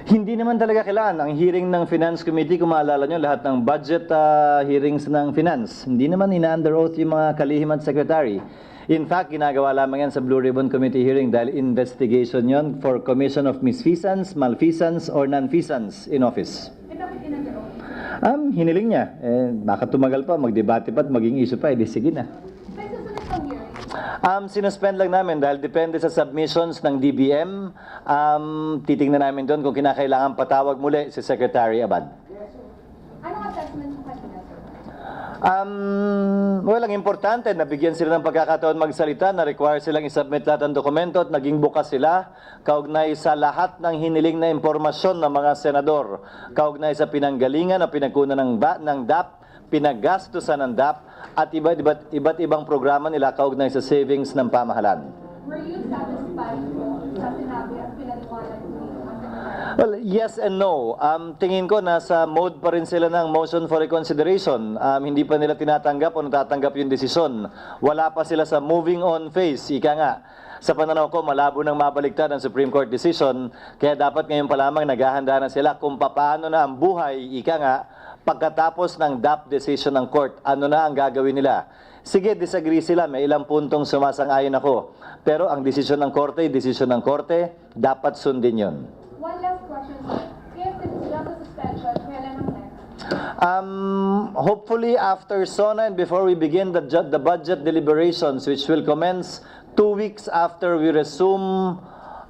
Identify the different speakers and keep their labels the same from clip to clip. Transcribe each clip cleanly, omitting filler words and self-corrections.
Speaker 1: Hindi naman talaga kailangan. Ang hearing ng Finance Committee, kung maalala nyo, lahat ng budget hearings ng Finance, hindi naman ina-under oath yung mga kalihim at secretary. In fact, ginagawa lamang yan sa Blue Ribbon Committee hearing dahil investigation yon for commission of misfeasance, malfeasance, or non-feasance in office. Hiniling niya. Baka tumagal pa, magdebate pa at maging issue pa, sige na. Sinuspend lang namin dahil depende sa submissions ng DBM. Titingnan namin doon kung kinakailangan patawag muli si Secretary Abad.
Speaker 2: Anong assessment mo kanina, sir?
Speaker 1: Well, ang importante, nabigyan sila ng pagkakataon magsalita, na-require silang isubmit lahat ng dokumento at naging bukas sila kaugnay sa lahat ng hiniling na impormasyon ng mga senador, kaugnay sa pinanggalingan o pinagkunan ng DAP, pinaggastusan ng DAP, at iba't ibang programa nila kaugnay sa savings ng pamahalaan.
Speaker 2: Were you satisfied sa sinabi at pinaliwanag ni
Speaker 1: Well, yes and no. Tingin ko nasa mode pa rin sila ng motion for reconsideration. Hindi pa nila tinatanggap o natatanggap yung desisyon. Wala pa sila sa moving on phase. Ika nga, sa pananaw ko, malabo nang mabaliktad ang Supreme Court decision. Kaya dapat ngayon pa lamang naghahanda na sila kung paano na ang buhay, ika nga, pagkatapos ng DAP decision ng court, ano na ang gagawin nila. Sige, disagree sila. May ilang puntong sumasang-ayon ako. Pero ang desisyon ng korte, dapat sundin yun.
Speaker 2: One last question, sir. If it's just a suspension, kailan ang next?
Speaker 1: Hopefully after SONA and before we begin the budget deliberations, which will commence 2 weeks after we resume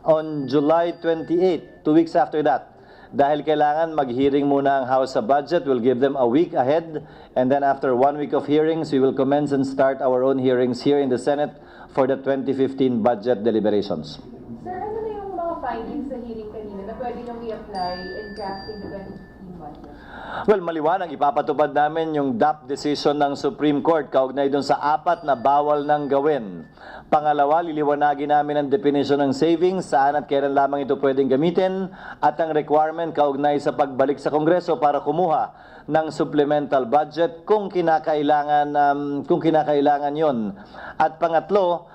Speaker 1: on July 28, 2 weeks after that. Dahil kailangan mag-hearing muna ang House sa budget, we'll give them a week ahead, and then after 1 week of hearings, we will commence and start our own hearings here in the Senate for the 2015 budget deliberations.
Speaker 2: Sir, ano na yung mga findings sa hearing kanina na pwede nyo i-apply in drafting the 2015 budget?
Speaker 1: Well, maliwanag, ipapatupad namin yung DAP decision ng Supreme Court kaugnay doon sa 4 na bawal nang gawin. Pangalawa, liliwanagin namin ang definition ng savings, saan at kailan lamang ito pwedeng gamitin, at ang requirement kaugnay sa pagbalik sa Kongreso para kumuha ng supplemental budget kung kinakailangan yon. At pangatlo,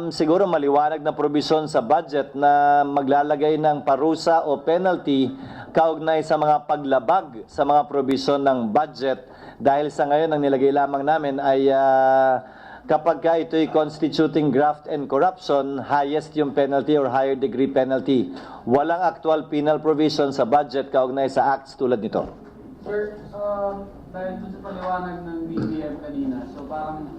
Speaker 1: siguro maliwanag na probisyon sa budget na maglalagay ng parusa o penalty kaugnay sa mga paglabag sa mga probisyon ng budget, dahil sa ngayon ang nilagay lamang namin ay kapag ka ito'y constituting graft and corruption, highest yung penalty or higher degree penalty. Walang actual penal provision sa budget kaugnay sa acts tulad nito.
Speaker 3: Sir, dahil doon sa paliwanag ng BBM kanina, so parang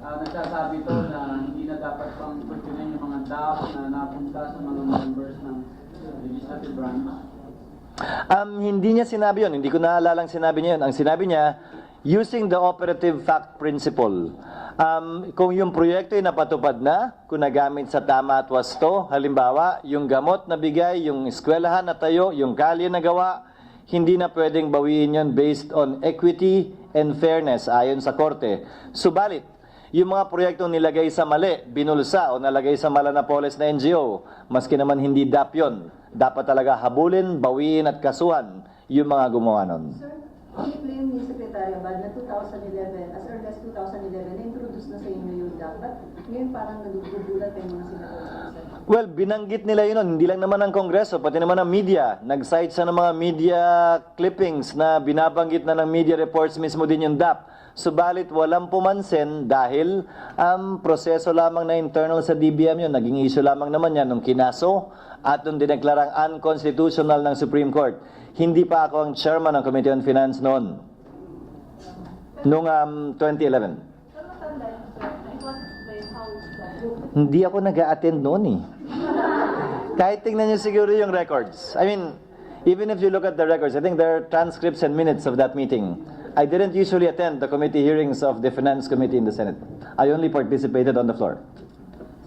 Speaker 3: nagsasabi to na hindi na dapat pang pagpinin yung mga DAP na napunta sa mga members ng legislative branch.
Speaker 1: Hindi niya sinabi yun. Hindi ko naalalang sinabi niya yun. Ang sinabi niya, using the operative fact principle. Kung yung proyekto ay napatupad na, kung nagamit sa tama at wasto, halimbawa, yung gamot na bigay, yung eskwelahan na tayo, yung kalye na gawa, hindi na pwedeng bawiin yun based on equity and fairness ayon sa korte. Subalit, yung mga proyektong nilagay sa mali, binulsa o nalagay sa malanapoles na NGO, maski naman hindi DAP yun, dapat talaga habulin, bawiin at kasuhan yung mga gumawa nun.
Speaker 4: Sir, i-claim ni Secretary Abad na 2011, as early as 2011, na-introduce na sa inyo yung DAP. But ngayon parang nagugulat yung mga senador.
Speaker 1: Well, binanggit nila yun. Hindi lang naman ang Kongreso, pati naman ang media. Nag-cite sa mga media clippings na binabanggit na ng media reports mismo din yung DAP. Subalit walang pumansin dahil proseso lamang na internal sa DBM yun. Naging issue lamang naman yan nung kinaso at nung dineklarang unconstitutional ng Supreme Court. Hindi pa ako ang chairman ng Committee on Finance noon. Noong 2011. Hindi ako nag-a-attend noon eh. Kahit tingnan niyo siguro yung records. I mean, even if you look at the records, I think there are transcripts and minutes of that meeting. I didn't usually attend the committee hearings of the Finance Committee in the Senate. I only participated on the floor.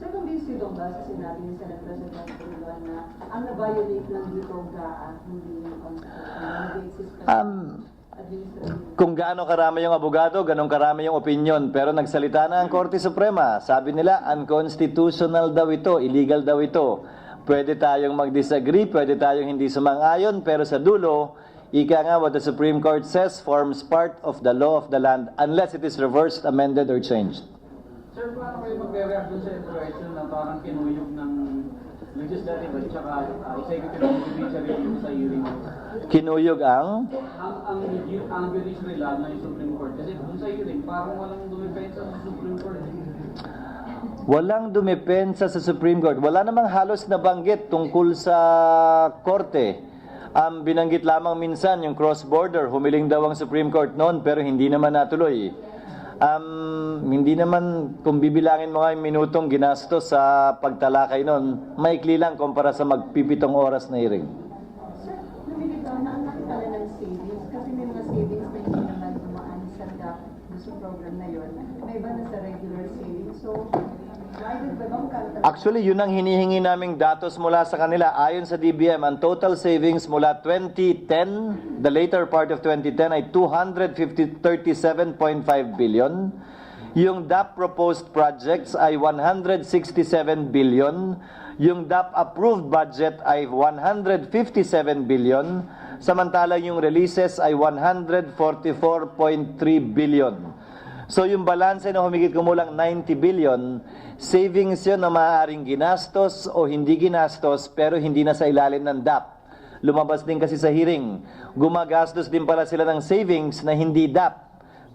Speaker 4: Sir, kung bisido ba sa sinabi ni Senate President Puluan na ang na-violate lang dito hindi yung constitution,
Speaker 1: kung gaano karami yung abogado, ganun karami yung opinion. Pero nagsalita na ang Korte Suprema. Sabi nila, unconstitutional daw ito, illegal daw ito. Pwede tayong mag-disagree, pwede tayong hindi sumang-ayon, pero sa dulo, ika nga what the Supreme Court says forms part of the law of the land unless it is reversed, amended, or changed.
Speaker 3: Sir, paano kayo mag-react doon sa information na parang kinuyog ng legislative at saka executive and judiciary review sa hearing.
Speaker 1: Kinuyog ang?
Speaker 3: Ang judiciary lang na yung Supreme Court. Kasi dun sa hearing, parang walang dumipensa sa Supreme Court.
Speaker 1: Walang dumepensa sa Supreme Court. Wala namang halos nabanggit tungkol sa korte. Binanggit lamang minsan yung cross-border. Humiling daw ang Supreme Court noon pero hindi naman natuloy. Hindi naman, kung bibilangin mo nga yung minutong ginastos sa pagtalakay noon, maikli lang kumpara sa magpipitong oras na hearing.
Speaker 4: Sir, lumilitaw na ang laki pala ng savings kasi may mga savings na hindi naman dumaan sa DAP gusto program na yon. May iba na sa regular savings. So, why did ba magkano talaga?
Speaker 1: Actually, yun ang hinihingi naming datos mula sa kanila. Ayon sa DBM, ang total savings mula 2010, the later part of 2010, ay 237.5 billion. Yung DAP proposed projects ay 167 billion. Yung DAP approved budget ay 157 billion. Samantalang yung releases ay 144.3 billion. So yung balanse na humigit kumulang 90 billion, savings yun na maaaring ginastos o hindi ginastos pero hindi na sa ilalim ng DAP. Lumabas din kasi sa hearing, gumagastos din pala sila ng savings na hindi DAP.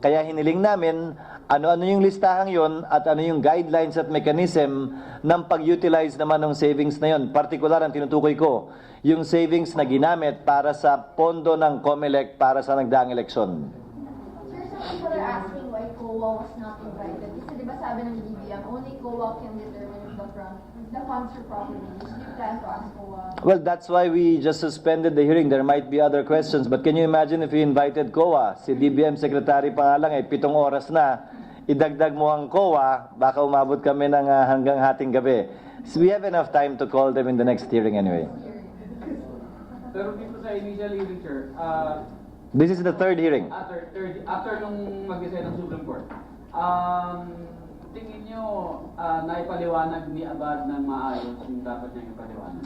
Speaker 1: Kaya hiniling namin ano-ano yung listahang yon at ano yung guidelines at mechanism ng pag-utilize naman ng savings na yon. Partikular ang tinutukoy ko, yung savings na ginamit para sa pondo ng COMELEC para sa nagdaang eleksyon.
Speaker 5: Sir, some people are asking why COA was not invited. Kasi di ba sabi ng DBM, only COA can determine if the funds are properly used. Do you plan to ask COA?
Speaker 1: Well, that's why we just suspended the hearing. There might be other questions. But can you imagine if we invited COA? Si DBM Secretary pa nga lang 7 oras na. Idagdag mo ang COA, baka umabot kami ng hanggang hating gabi. So we have enough time to call them in the next hearing anyway.
Speaker 3: Pero dito sa initial hearing, sir,
Speaker 1: This is the third hearing.
Speaker 3: after nung mag-decide ng Supreme Court, tingin nyo naipaliwanag ni Abad ng maayos yung dapat niyang ipaliwanag?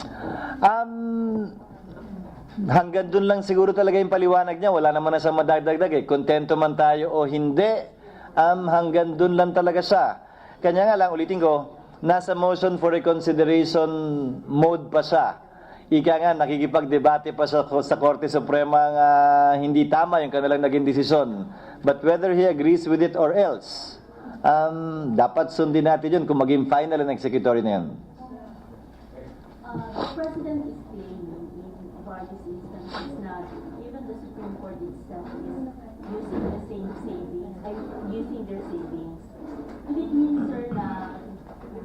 Speaker 1: Hanggang dun lang siguro talaga yung paliwanag niya. Wala naman na siyang madagdag eh. Kontento man tayo o hindi, hanggang dun lang talaga siya. Kanya nga lang, ulitin ko, nasa motion for reconsideration mode pa siya. Ika nga, nakikipagdebate pa sa Korte Suprema nga hindi tama yung kanilang naging desisyon. But whether he agrees with it or else, dapat sundin natin yun kung maging final and executory na yun.
Speaker 6: The President is claiming in various instances na even the Supreme Court itself is using the same savings, using their savings. And it means, sir, na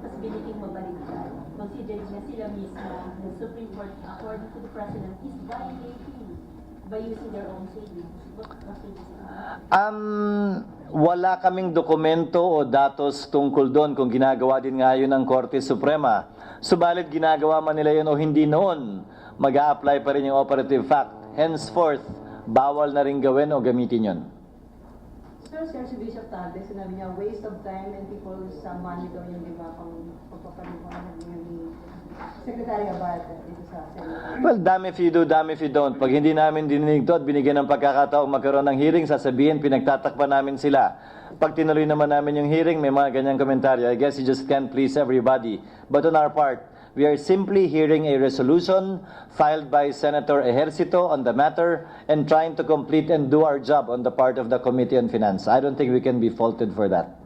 Speaker 6: possibility mabaliktad, considering na sila mismo, the Supreme Court, according to the President, is violating by using their own savings. What do you say?
Speaker 1: Wala kaming dokumento o datos tungkol doon kung ginagawa din nga yun ng Korte Suprema. Subalit ginagawa man nila yun o hindi noon, mag-a-apply pa rin yung operative fact. Henceforth, bawal na rin gawin o gamitin yun.
Speaker 4: Sir, si Bishop Tante, sinabi niya, waste of time and people's money daw yung di ba, pagpapaliwanag ni Secretary Abad dito sa Senate.
Speaker 1: Well, damn if you do, damn if you don't. Pag hindi namin dininig to at binigyan ng pagkakataong magkaroon ng hearing, sasabihin, pinagtatakpan namin sila. Pag tinuloy naman namin yung hearing, may mga ganyang komentaryo. I guess you just can't please everybody. But on our part, we are simply hearing a resolution filed by Senator Ejercito on the matter and trying to complete and do our job on the part of the Committee on Finance. I don't think we can be faulted for that.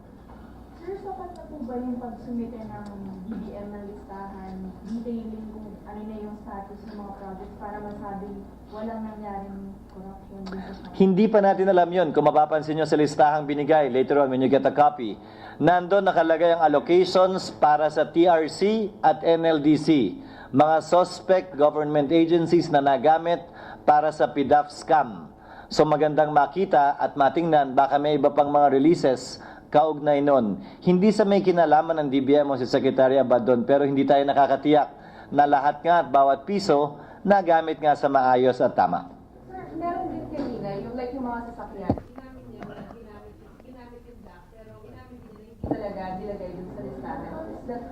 Speaker 5: Sir, sapat na po ba yung pagsumite ng DBM ng listahan, detailing kung ano na yung status ng mga projects para masabing walang nangyaring corruption dito sa...
Speaker 1: Hindi pa natin alam yun. Kung mapapansin nyo sa listahang binigay, later on when you get a copy, nandun nakalagay ang allocations para sa TRC at NLDC, mga suspect government agencies na nagamit para sa PDAF scam. So magandang makita at matingnan, baka may iba pang mga releases kaugnay nun. Hindi sa may kinalaman ng DBM o si Secretary Abad doon, pero hindi tayo nakakatiyak na lahat nga at bawat piso nagamit nga sa maayos at tama.
Speaker 2: Sir, meron din kanina, yung like yung mga sasakyan, ginamit yung DAP, pero ginamit nila hindi talaga nilagay dun sa listahan. Is that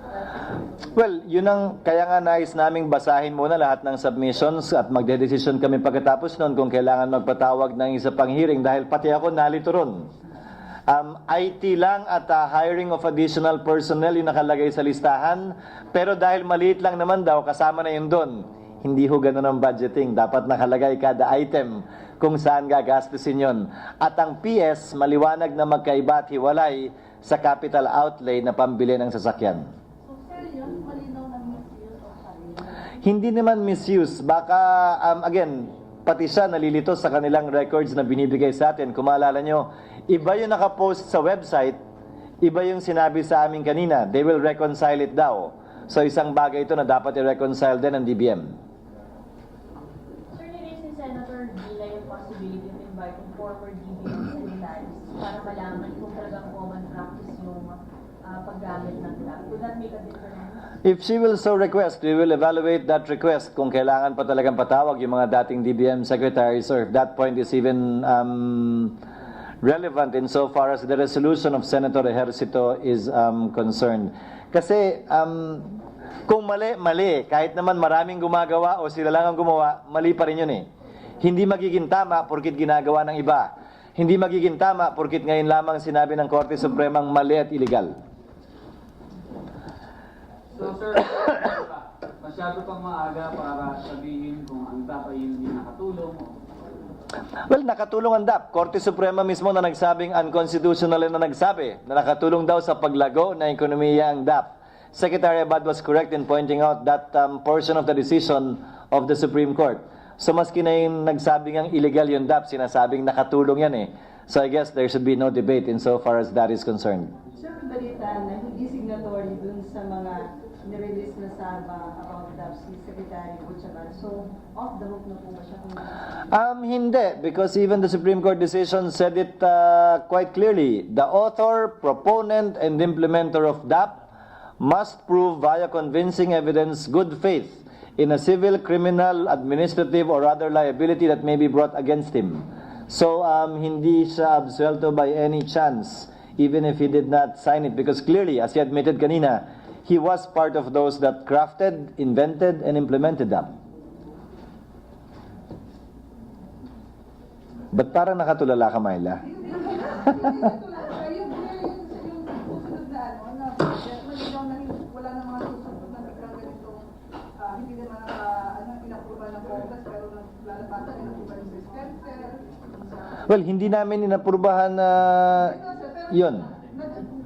Speaker 1: Well, yun ang kaya nga nais naming basahin muna lahat ng submissions at magdedesisyon kami pagkatapos nun kung kailangan magpatawag ng isa pang hearing dahil pati ako nalito ron. IT lang at hiring of additional personnel yung nakalagay sa listahan. Pero dahil maliit lang naman daw, kasama na yun doon. Hindi ho ganun ang budgeting. Dapat nakalagay kada item kung saan gagastusin yun. At ang PS, maliwanag na magkaiba at hiwalay sa capital outlay na pambili ng sasakyan.
Speaker 5: So, sir, yun, malinaw na misuse of funds.
Speaker 1: Hindi naman misuse. Baka, again, pati siya nalilito sa kanilang records na binibigay sa atin. Kung maalala nyo, iba yung nakapost sa website, iba yung sinabi sa amin kanina. They will reconcile it daw. So isang bagay ito na dapat i-reconcile din ng DBM.
Speaker 6: Sir, niraise ni Senator Gila yung possibility of inviting former DBM secretaries para malaman kung talagang common practice yung paggamit ng DAP. Would that make a difference?
Speaker 1: If she will so request, we will evaluate that request kung kailangan pa talagang patawag yung mga dating DBM secretaries or if that point is even relevant insofar as the resolution of Senator Ejercito is concerned. Kasi kung mali, mali. Kahit naman maraming gumagawa o sila lang ang gumawa, mali pa rin yun eh. Hindi magiging tama porkit ginagawa ng iba. Hindi magiging tama porkit ngayon lamang sinabi ng Korte Supremang mali at illegal.
Speaker 3: So sir, masyado pang maaga para sabihin kung ang DAP ay hindi nakatulong o
Speaker 1: Well, nakatulong ang DAP. Korte Suprema mismo na nagsabing unconstitutional na nagsabi na nakatulong daw sa paglago ng ekonomiya ang DAP. Secretary Abad was correct in pointing out that portion of the decision of the Supreme Court. So maski na yung nagsabing ang illegal yung DAP, sinasabing nakatulong yan eh. So I guess there should be no debate insofar as that is concerned.
Speaker 4: Sir, balita na hindi signatory dun sa mga nirelease na SARMA about DAP si Secretary Butchaban. So, off the hook na po ba siya kung
Speaker 1: Hindi, because even the Supreme Court decision said it quite clearly. The author, proponent, and implementer of DAP must prove via convincing evidence good faith in a civil, criminal, administrative, or other liability that may be brought against him. So, hindi siya absuelto by any chance, even if he did not sign it, because clearly, as he admitted kanina, he was part of those that crafted, invented, and implemented DAP. Ba't parang nakatulala ka, Myla?
Speaker 2: Wala na mga susunod na biglang ganito, hindi naman inapruba ng Congress, pero lalabatan, inapruba ng Spencer.
Speaker 1: Well, hindi namin inaprubahan na yun.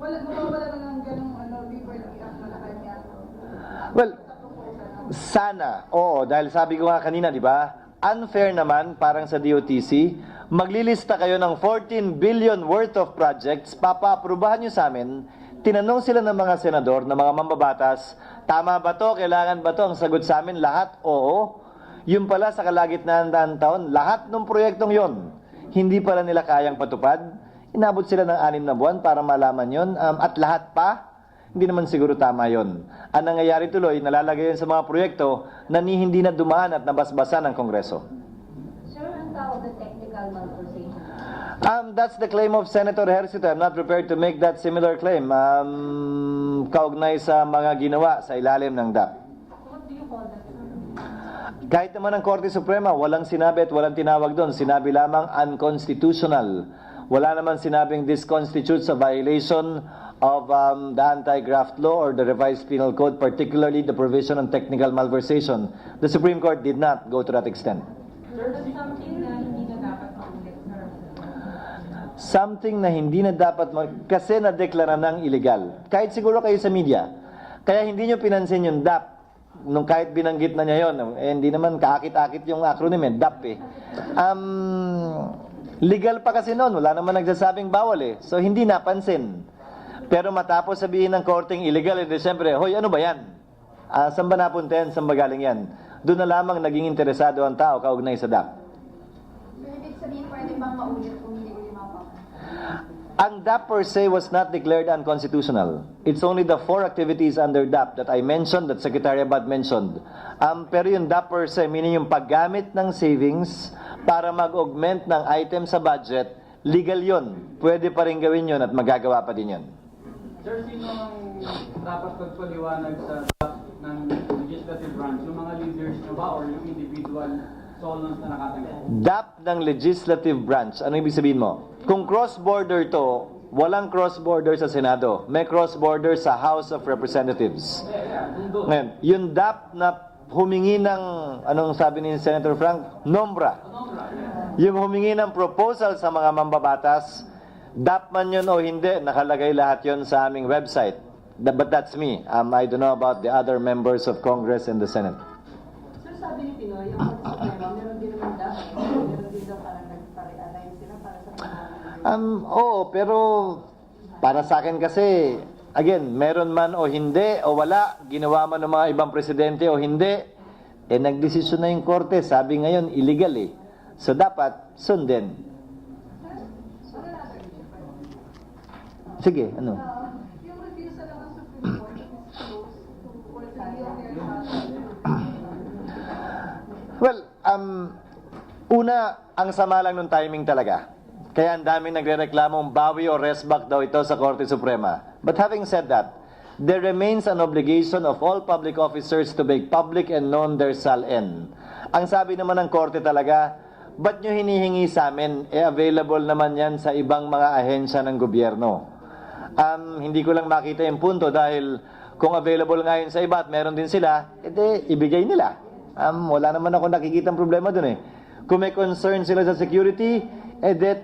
Speaker 2: Mawawala na ng ganong paper na i-act na kanya.
Speaker 1: Well, sana. Oo, dahil sabi ko nga kanina, di ba? Unfair naman, parang sa DOTC, maglilista kayo ng 14 billion worth of projects, papaaprubahan nyo sa amin, tinanong sila ng mga senador, ng mga mambabatas, tama ba to, kailangan ba to? Ang sagot sa amin, lahat, oo. Yung pala sa kalagitnaan ng taon, lahat ng proyektong yon, hindi pala nila kayang patupad. Inabot sila ng 6 na buwan para malaman yon, at lahat pa, hindi naman siguro tama yon. Ang nangyayari tuloy, nalalagay yun sa mga proyekto na hindi na dumaan at nabasbasan ng Kongreso.
Speaker 6: Sir, ang tawag na technical malversation.
Speaker 1: That's the claim of Senator Ejercito. I'm not prepared to make that similar claim. Kaugnay sa mga ginawa sa ilalim ng DAP.
Speaker 6: What do you call that, sir?
Speaker 1: Kahit naman ang Korte Suprema, walang sinabi at walang tinawag doon. Sinabi lamang unconstitutional. Wala naman sinabing this constitutes a violation of the anti-graft law or the revised penal code, particularly the provision on technical malversation. The Supreme Court did not go to that extent.
Speaker 2: Sir, something na hindi na dapat maulit, sir.
Speaker 1: Something na hindi na dapat kasi na-deklara ng illegal. Kahit siguro kayo sa media. Kaya hindi nyo pinansin yung DAP. Nung kahit binanggit na niya yun, hindi naman kaakit-akit yung acronym DAP eh. Legal pa kasi noon, wala naman nagsasabing bawal eh. So hindi napansin. Pero matapos sabihin ng korteng illegal, siyempre, hoy, ano ba yan? Saan ba napunta yan? Saan ba galing yan? Doon na lamang naging interesado ang tao kaugnay sa DAP.
Speaker 5: Ibig sabihin, pwede bang maulit kung hindi ko limapa?
Speaker 1: Ang DAP per se was not declared unconstitutional. It's only the 4 activities under DAP that I mentioned, that Secretary Abad mentioned. Pero yung DAP per se, meaning yung paggamit ng savings para mag-augment ng item sa budget, legal yun. Pwede pa rin gawin yun at magagawa pa din yun.
Speaker 3: Sir, sino ang dapat pagpaliwanag sa DAP ng legislative branch? Yung mga leaders nyo ba or yung individual solons na nakatanggap?
Speaker 1: DAP ng legislative branch, ano ibig sabihin mo? Kung cross-border to, walang cross-border sa Senado. May cross-border sa House of Representatives. Ngayon, yung DAP na humingi ng, anong sabi ni Senator Frank? Nombra. Yung humingi ng proposal sa mga mambabatas, DAP man yun o hindi, nakalagay lahat yun sa aming website. But that's me. I don't know about the other members of Congress and the Senate.
Speaker 4: Sir, sabi ni Pinoy, yung pag-suprema, meron din naman dapat, meron din daw parang nagpare-align sila para sa pag-align.
Speaker 1: Oo, pero para sa akin kasi, again, meron man o hindi o wala, ginawa man ng mga ibang presidente o hindi, nagdesisyon na yung korte, sabi ngayon, illegal eh. So dapat, sundin. Sige, ano?
Speaker 2: Yung refusal ng Supreme Court is close to or to yield their
Speaker 1: Well, una, ang sama lang nung timing talaga. Kaya ang daming nagre-reklamong bawi o restback daw ito sa Korte Suprema. But having said that, there remains an obligation of all public officers to make public and known their SALN. Ang sabi naman ng Korte talaga, ba't nyo hinihingi sa amin? Available naman yan sa ibang mga ahensya ng gobyerno. Hindi ko lang makita yung punto dahil kung available nga yun sa iba at meron din sila, ibigay nila. Wala naman ako nakikitang problema dun eh. Kung may concern sila sa security,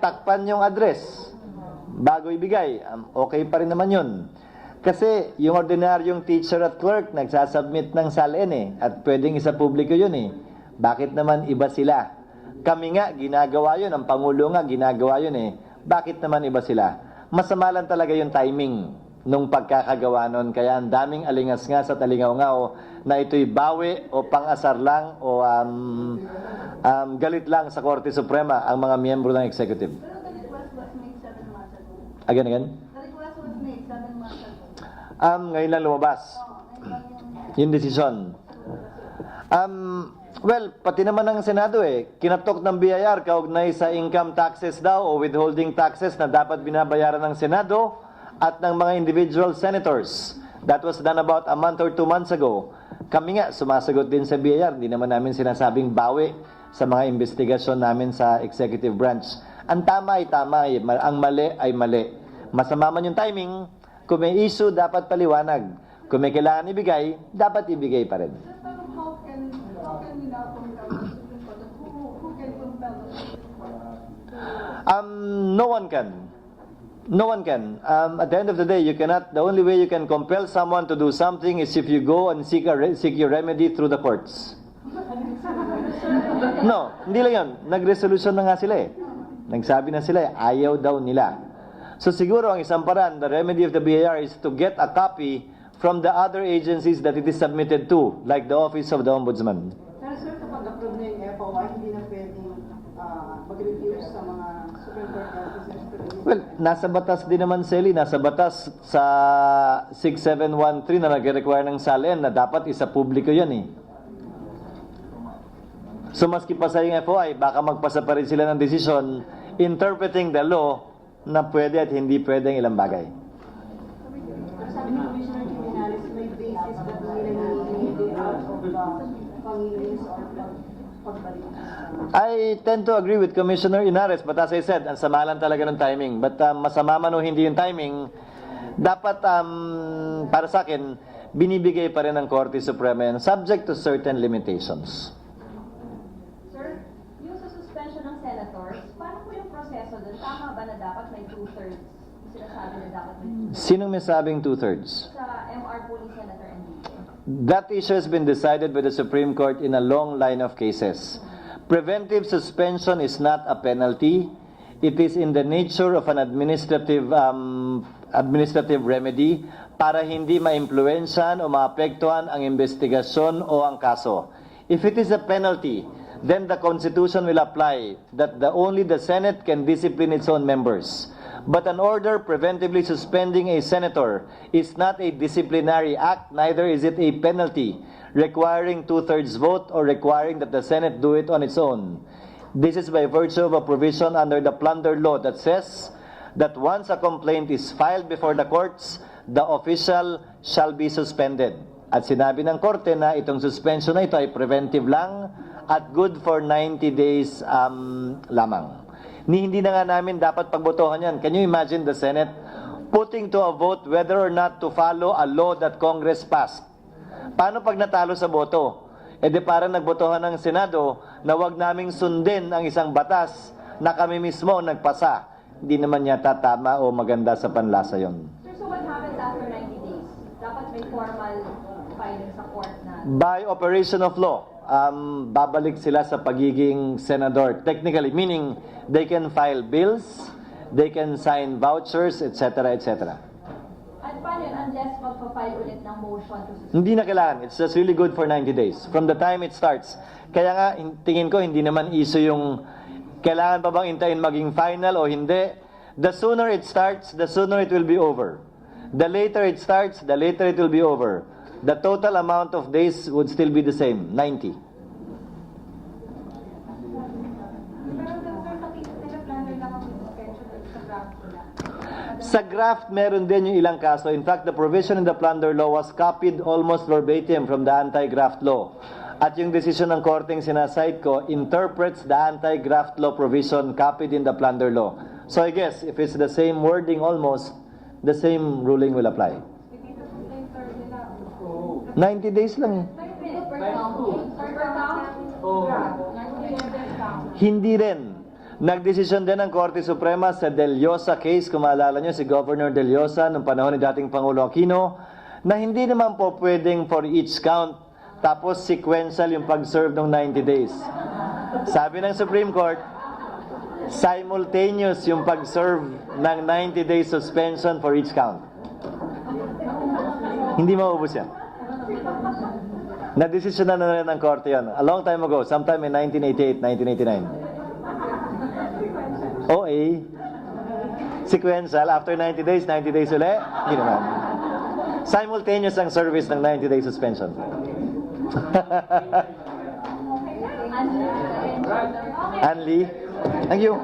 Speaker 1: takpan yung address bago ibigay. Okay pa rin naman yun. Kasi yung ordinaryong teacher at clerk nagsasubmit ng SALN eh, at pwedeng isa publiko yun eh. Bakit naman iba sila? Kami nga ginagawa yun, ang Pangulo nga ginagawa yun eh. Bakit naman iba sila? Masama lang talaga yung timing nung pagkakagawa nun. Kaya ang daming alingas-ngas at alingaw-ngaw na ito'y bawi o pang-asar lang o galit lang sa Korte Suprema ang mga miyembro ng executive.
Speaker 2: Pero the request was made 7 months ago.
Speaker 1: Again?
Speaker 2: The request was made 7 months ago.
Speaker 1: Ngayon lang lumabas yung desisyon. Well, pati naman ng Senado kinatok ng BIR kaugnay sa income taxes daw o withholding taxes na dapat binabayaran ng Senado at ng mga individual senators. That was done about a month or 2 months ago. Kami nga, sumasagot din sa BIR. Hindi naman namin sinasabing bawi sa mga investigasyon namin sa executive branch. Ang tama ay tama, ang mali ay mali. Masama man yung timing, kung may issue, dapat paliwanag. Kung may kailangan ibigay, dapat ibigay pa rin.
Speaker 2: Pero how can we now compel the Supreme Court? Who can compel the Supreme Court?
Speaker 1: No one can. No one can. At the end of the day, the only way you can compel someone to do something is if you go and seek your remedy through the courts. No, hindi lang yun. Nag-resolution na nga sila Nagsabi na sila ayaw daw nila. So siguro ang isang paraan, the remedy of the BIR is to get a copy from the other agencies that it is submitted to, like the Office of the Ombudsman.
Speaker 4: Pero sir, kapag approve na yung FOI, hindi na pwedeng mag-refuse sa mga Supreme Court officers.
Speaker 1: Well, nasa batas din naman, Selly. Nasa batas sa 6713 na nag-require ng SALN na dapat isa publiko yan So maski pa sa yung FOI, baka magpasa pa rin sila ng desisyon interpreting the law na pwede at hindi pwede ang ilang bagay.
Speaker 4: Pero sabi ni Commissioner Jimenez, may basis na nila hindi out of pangilis or pagbalik.
Speaker 1: I tend to agree with Commissioner Inares, but as I said, ang sama lang talaga ng timing. But masama man o hindi yung timing, dapat para sa akin, binibigay pa rin ng Korte Suprema yan, subject to certain limitations.
Speaker 5: Sir, yung sa suspension ng senators, paano po yung proseso doon? Tama ba na dapat may 2/3? Yung sinasabi na dapat may 2/3?
Speaker 1: Sinong may sabing 2/3?
Speaker 5: Sa MR po ni Senator Enrique.
Speaker 1: That issue has been decided by the Supreme Court in a long line of cases. Preventive suspension is not a penalty. It is in the nature of an administrative remedy para hindi maimpluwensyahan o maapektuhan ang investigasyon o ang kaso. If it is a penalty, then the Constitution will apply that only the Senate can discipline its own members. But an order preventively suspending a senator is not a disciplinary act, neither is it a penalty requiring 2/3 vote or requiring that the Senate do it on its own. This is by virtue of a provision under the plunder law that says that once a complaint is filed before the courts, the official shall be suspended. At sinabi ng korte na itong suspension na ito ay preventive lang at good for 90 days lamang. Hindi na nga namin dapat pagbotohan yan. Can you imagine the Senate putting to a vote whether or not to follow a law that Congress passed? Paano pag natalo sa boto? E di parang nagbotohan ng Senado na wag naming sundin ang isang batas na kami mismo nagpasa. Hindi naman yata tama o maganda sa panlasa yon.
Speaker 5: Sir, so what happens after 90 days? Dapat may formal filing sa court na.
Speaker 1: By operation of law, babalik sila sa pagiging senador. Technically, meaning they can file bills, they can sign vouchers, etc., etc.
Speaker 5: At paano yun? Unless magpa-file ulit ng motion to suspend?
Speaker 1: Hindi na kailangan. It's just really good for 90 days. From the time it starts. Kaya nga, tingin ko, hindi naman issue yung kailangan pa bang intayin maging final o hindi. The sooner it starts, the sooner it will be over. The later it starts, the later it will be over. The total amount of days would still be the same, 90.
Speaker 2: Pero sir, sa case nila, planner lang ang suspension at sa draft nila.
Speaker 1: Sa graft, meron din yung ilang kaso. In fact, the provision in the plunder law was copied almost verbatim from the anti-graft law. At yung decision ng korteng sinasite ko interprets the anti-graft law provision copied in the plunder law. So I guess, if it's the same wording almost, the same ruling will apply.
Speaker 2: Hindi sa sustain, sir, nila.
Speaker 1: 90 days lang eh.
Speaker 5: Per count? Per count?
Speaker 3: Oo.
Speaker 1: Hindi rin. Nagdesisyon din ng Korte Suprema sa Del Llosa case, kung maalala nyo, si Governor Del Llosa, nung panahon ni dating Pangulo Aquino, na hindi naman po pwedeng for each count, tapos sequential yung pag-serve ng 90 days. Sabi ng Supreme Court, simultaneous yung pag-serve ng 90 days suspension for each count. Hindi maubos yan. Nagdesisyon na rin ng Korte yan. A long time ago, sometime in 1988, 1989. OA, sequential, after 90 days ulit, hindi naman. Simultaneous ang service ng 90 days suspension.
Speaker 5: Unless,
Speaker 1: Anli, thank you.